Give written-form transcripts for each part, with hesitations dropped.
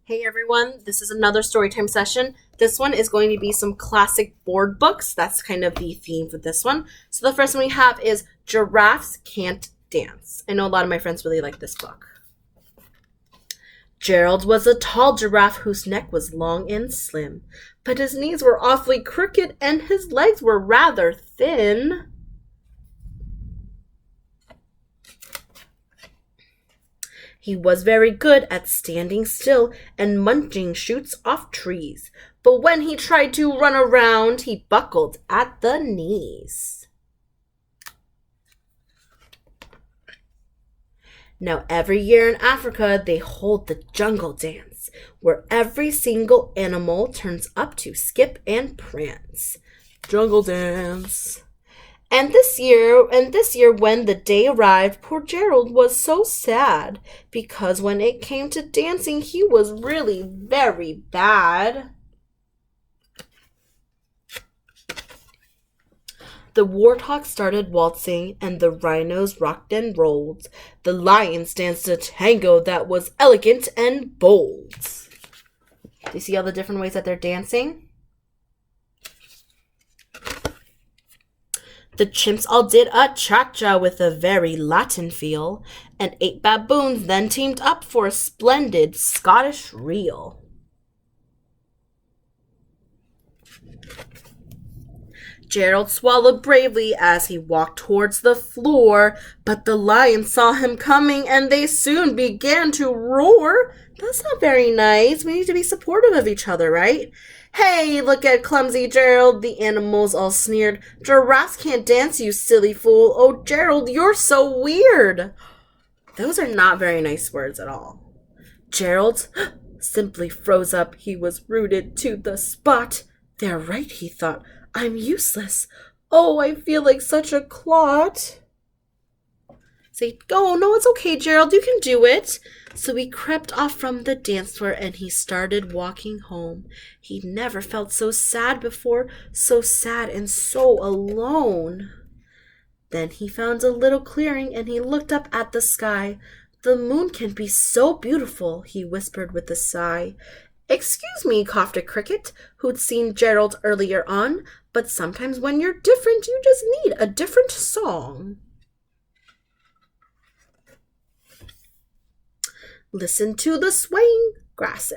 Hey everyone, this is another storytime session. This one is going to be some classic board books. That's kind of the theme for this one. So the first one we have is Giraffes Can't Dance. I know a lot of my friends really like this book. Gerald was a tall giraffe whose neck was long and slim, but his knees were awfully crooked and his legs were rather thin. He was very good at standing still and munching shoots off trees, but when he tried to run around, he buckled at the knees. Now every year in Africa, they hold the jungle dance, where every single animal turns up to skip and prance. Jungle dance. And this year, when the day arrived, poor Gerald was so sad, because when it came to dancing, he was really very bad. The warthog started waltzing, and the rhinos rocked and rolled. The lions danced a tango that was elegant and bold. Do you see all the different ways that they're dancing? The chimps all did a cha-cha with a very Latin feel, and 8 baboons then teamed up for a splendid Scottish reel. Gerald swallowed bravely as he walked towards the floor, but the lions saw him coming and they soon began to roar. That's not very nice. We need to be supportive of each other, right? Hey, look at clumsy Gerald, the animals all sneered. Giraffes can't dance, you silly fool. Oh, Gerald, you're so weird. Those are not very nice words at all. Gerald simply froze up. He was rooted to the spot. They're right, he thought. I'm useless. Oh, I feel like such a clot. Say, oh, no, it's okay, Gerald. You can do it. So he crept off from the dance floor and he started walking home. He'd never felt so sad before, so sad and so alone. Then he found a little clearing and he looked up at the sky. The moon can be so beautiful, he whispered with a sigh. Excuse me, coughed a cricket, who'd seen Gerald earlier on, but sometimes when you're different, you just need a different song. Listen to the swaying grass.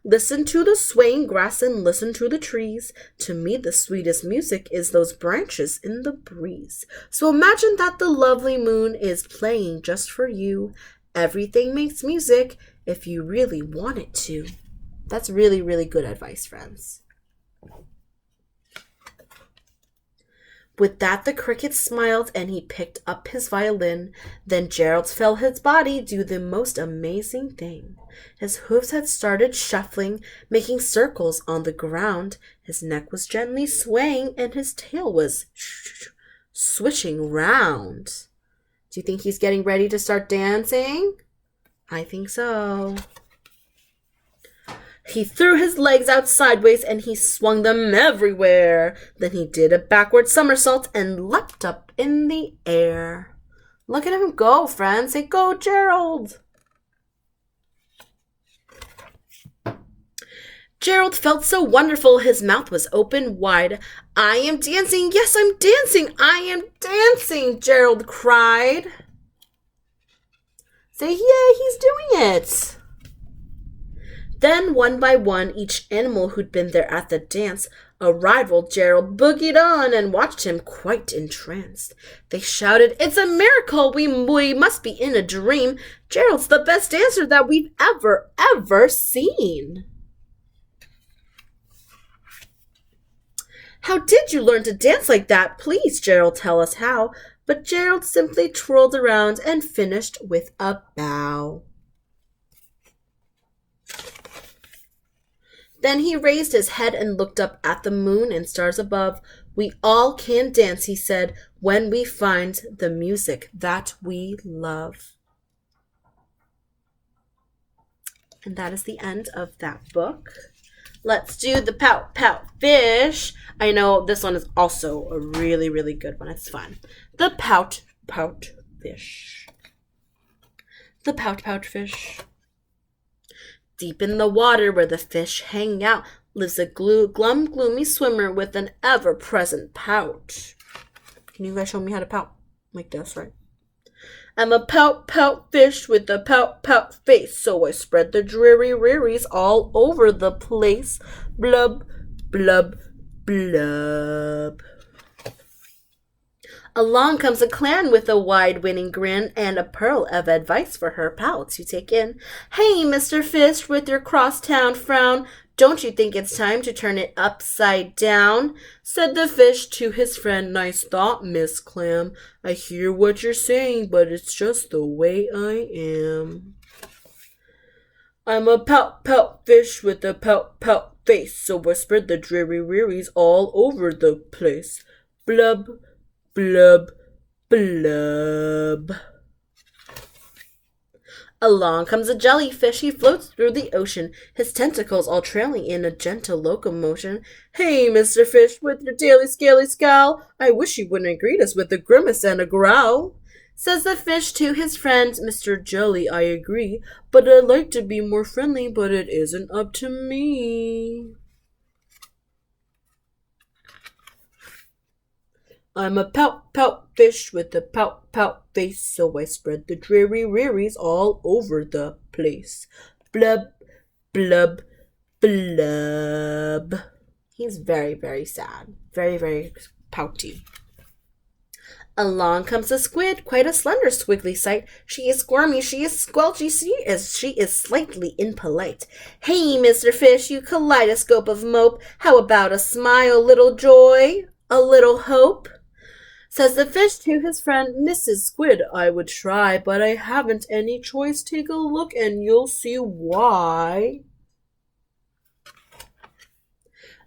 Listen to the swaying grass and listen to the trees. To me, the sweetest music is those branches in the breeze. So imagine that the lovely moon is playing just for you. Everything makes music if you really want it to. That's really, really good advice, friends. With that, the cricket smiled and he picked up his violin. Then Gerald felt his body do the most amazing thing. His hooves had started shuffling, making circles on the ground. His neck was gently swaying and his tail was swishing round. Do you think he's getting ready to start dancing? I think so. He threw his legs out sideways and he swung them everywhere. Then he did a backward somersault and leapt up in the air. Look at him go, friends. Say, go, Gerald. Gerald felt so wonderful, his mouth was open wide. I am dancing, yes, I'm dancing, I am dancing, Gerald cried. Say, yeah, he's doing it. Then, one by one, each animal who'd been there at the dance arrived. Gerald boogied on and watched him quite entranced. They shouted, it's a miracle, we must be in a dream. Gerald's the best dancer that we've ever seen. How did you learn to dance like that? Please, Gerald, tell us how. But Gerald simply twirled around and finished with a bow. Then he raised his head and looked up at the moon and stars above. We all can dance, he said, when we find the music that we love. And that is the end of that book. Let's do the Pout, Pout, Fish. I know this one is also a really, really good one. It's fun. The Pout, Pout, Fish. The Pout, Pout, Fish. Deep in the water where the fish hang out lives a gloomy swimmer with an ever-present pout. Can you guys show me how to pout? Like this, right? I'm a pout fish with a pout face, so I spread the dreary rearies all over the place. Blub, blub, blub. Along comes a clown with a wide winning grin and a pearl of advice for her pals to take in. Hey, Mr. Fish, with your crosstown frown, don't you think it's time to turn it upside down? Said the fish to his friend, nice thought, Miss Clam. I hear what you're saying, but it's just the way I am. I'm a pout fish with a pout face, so I spread the dreary rearies all over the place. Blub, blub, blub. Along comes a jellyfish. He floats through the ocean, his tentacles all trailing in a gentle locomotion. Hey, Mr. Fish, with your daily scaly scowl, I wish you wouldn't greet us with a grimace and a growl. Says the fish to his friend, Mr. Jelly, I agree, but I'd like to be more friendly, but it isn't up to me. I'm a pout fish with a pout face, so I spread the dreary rearies all over the place. Blub, blub, blub. He's very, very sad. Very, very pouty. Along comes a squid, quite a slender squiggly sight. She is squirmy, she is squelchy, she is slightly impolite. Hey, Mr. Fish, you kaleidoscope of mope, how about a smile, little joy, a little hope? Says the fish to his friend, Mrs. Squid, I would try, but I haven't any choice. Take a look and you'll see why.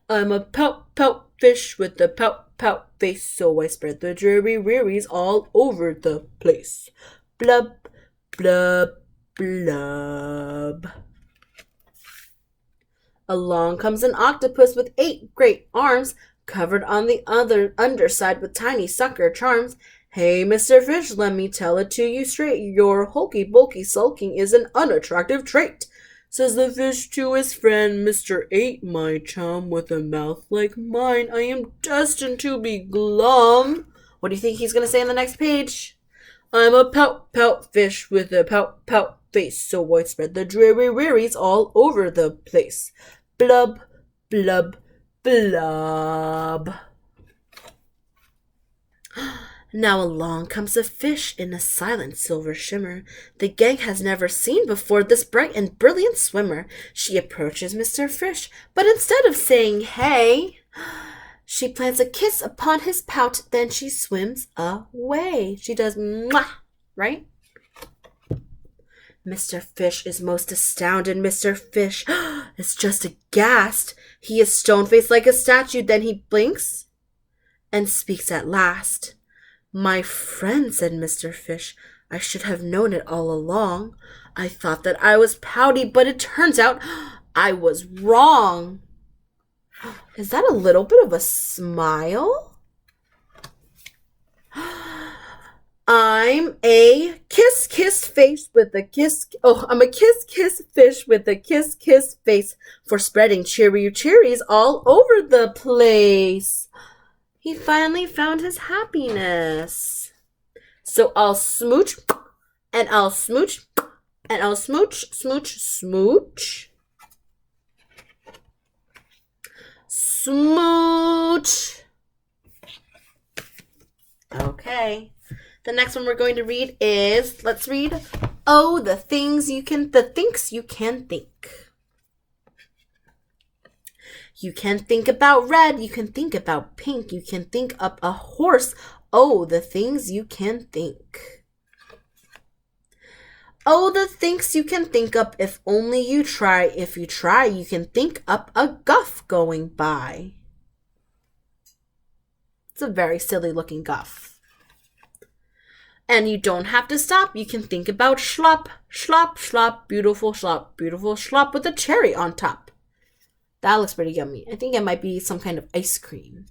I'm a pout fish with a pout face, so I spread the dreary rearies all over the place. Blub, blub, blub. Along comes an octopus with 8 great arms, covered on the other underside with tiny sucker charms. Hey, Mr. Fish, let me tell it to you straight. Your hulky-bulky sulking is an unattractive trait. Says the fish to his friend, Mr. 8, my chum, with a mouth like mine, I am destined to be glum. What do you think he's going to say on the next page? I'm a pout fish with a pout face, so I spread the dreary rearies all over the place. Blub, blub, blub. Now along comes a fish in a silent silver shimmer. The gang has never seen before this bright and brilliant swimmer. She approaches Mr. Fish, but instead of saying hey, she plants a kiss upon his pout, then she swims away. She does mwah, right? Mr. Fish is most astounded. Mr. Fish is just aghast. He is stone-faced like a statue. Then he blinks and speaks at last. My friend, said Mr. Fish, I should have known it all along. I thought that I was pouty, but it turns out I was wrong. Is that a little bit of a smile? I'm a kiss face with a kiss. Oh, I'm a kiss fish with a kiss face for spreading cherries all over the place. He finally found his happiness. So I'll smooch, and I'll smooch, and I'll smooch. Smooch. Okay. The next one we're going to read is, let's read, Oh, the thinks you can think. You can think about red, you can think about pink, you can think up a horse. Oh, the things you can think. Oh, the things you can think up if only you try. If you try, you can think up a guff going by. It's a very silly looking guff. And you don't have to stop. You can think about schlop, beautiful schlop with a cherry on top. That looks pretty yummy. I think it might be some kind of ice cream.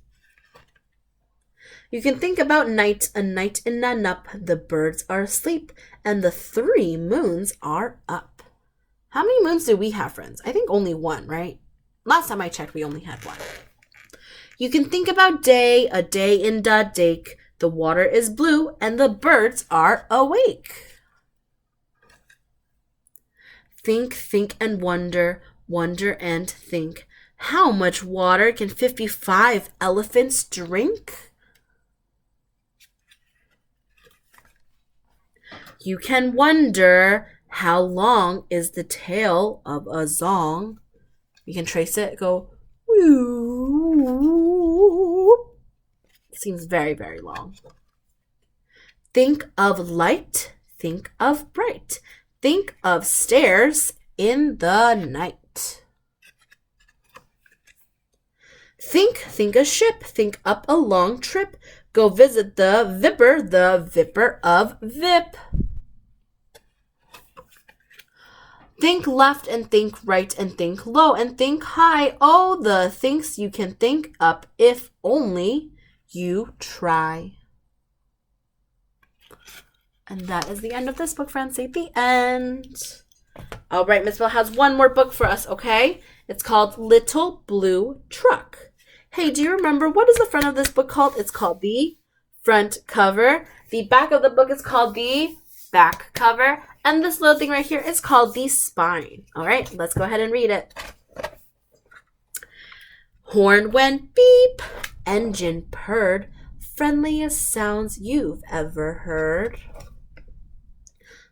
You can think about night, a night in a nup. The birds are asleep and the 3 moons are up. How many moons do we have, friends? I think only one, right? Last time I checked, we only had one. You can think about day, a day in da dake. The water is blue and the birds are awake. Think, think, and wonder, wonder and think. How much water can 55 elephants drink? You can wonder, how long is the tail of a zong? You can trace it, go, woo. Seems very, very long. Think of light, think of bright. Think of stairs in the night. Think a ship, think up a long trip. Go visit the vipper of Vip. Think left and think right and think low and think high. Oh, the things you can think up if only you try. And that is the end of this book, friends. Say the end. All right, Miss Belle has one more book for us, okay? It's called Little Blue Truck. Hey, do you remember what is the front of this book called? It's called the front cover. The back of the book is called the back cover. And this little thing right here is called the spine. All right, let's go ahead and read it. Horn went beep, engine purred, friendliest sounds you've ever heard.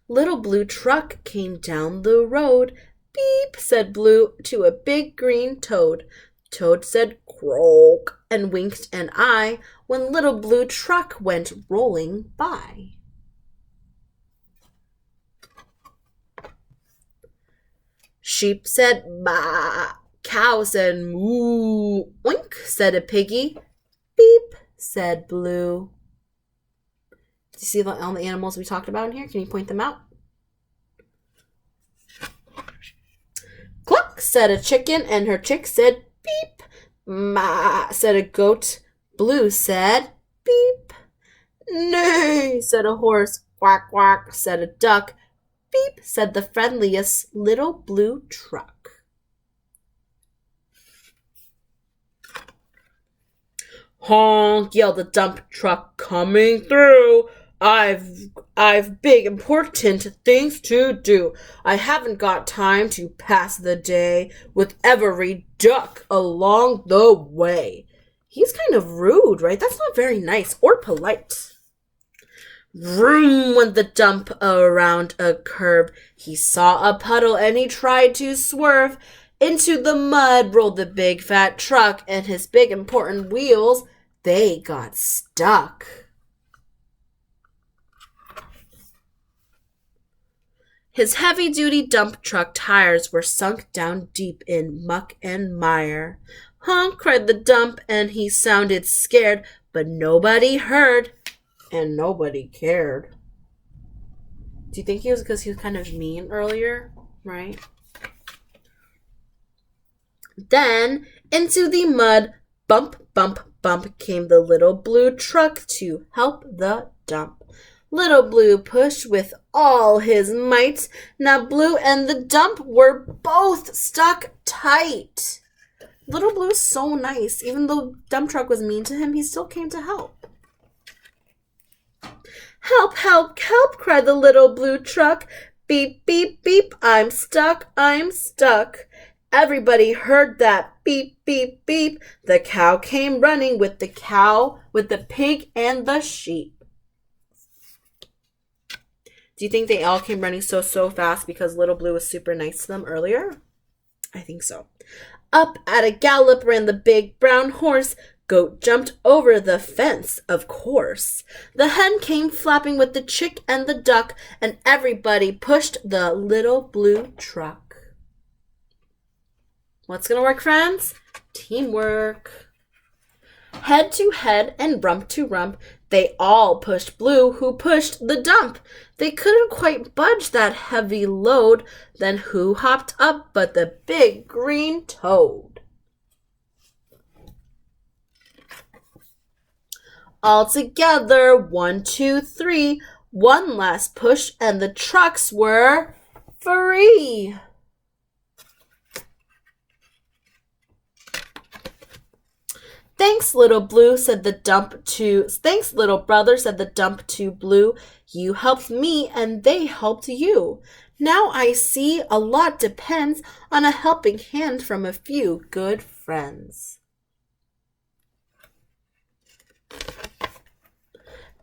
Little Blue Truck came down the road. Beep, said Blue to a big green toad. Toad said croak and winked an eye when Little Blue Truck went rolling by. Sheep said baa, cow said moo, oink, said a piggy. Beep, said Blue. Do you see all the animals we talked about in here? Can you point them out? Cluck, said a chicken, and her chick said beep. Ma, said a goat. Blue said beep. Nay, said a horse. Quack, quack, said a duck. Beep, said the friendliest Little Blue Truck. Honk, yelled the dump truck coming through. I've big important things to do. I haven't got time to pass the day with every duck along the way. He's kind of rude, right? That's not very nice or polite. Vroom went the dump around a curve. He saw a puddle and he tried to swerve. Into the mud rolled the big fat truck, and his big important wheels, they got stuck. His heavy-duty dump truck tires were sunk down deep in muck and mire. Honk, cried the dump, and he sounded scared, but nobody heard. And nobody cared. Do you think he was because he was kind of mean earlier? Right? Then, into the mud, bump, bump, bump, came the Little Blue Truck to help the dump. Little Blue pushed with all his might. Now Blue and the dump were both stuck tight. Little Blue is so nice. Even though dump truck was mean to him, he still came to help. Help, help, help, cried the Little Blue Truck. Beep, beep, beep, I'm stuck, I'm stuck. Everybody heard that beep, beep, beep. The cow came running with the pig, and the sheep. Do you think they all came running so fast because Little Blue was super nice to them earlier? I think so. Up at a gallop ran the big brown horse. Goat jumped over the fence, of course. The hen came flapping with the chick and the duck, and everybody pushed the Little Blue Truck. What's going to work, friends? Teamwork. Head to head and rump to rump, they all pushed Blue, who pushed the dump. They couldn't quite budge that heavy load. Then who hopped up but the big green toad? All together, 1, 2, 3. One last push, and the trucks were free. Thanks, little blue, said the dump to... Thanks, little brother, said the dump to blue. You helped me and they helped you. Now I see a lot depends on a helping hand from a few good friends.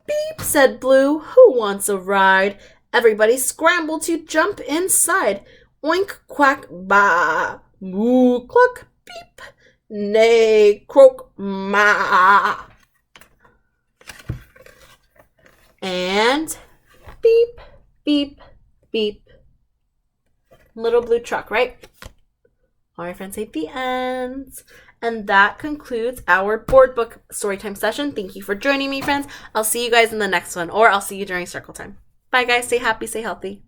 Beep, said Blue. Who wants a ride? Everybody scrambled to jump inside. Oink, quack, ba. Moo, cluck, beep. Neigh, croak, ma. And beep, beep, beep. Little blue truck, right? All right, friends, say the ends. And that concludes our board book storytime session. Thank you for joining me, friends. I'll see you guys in the next one, or I'll see you during circle time. Bye, guys. Stay happy, stay healthy.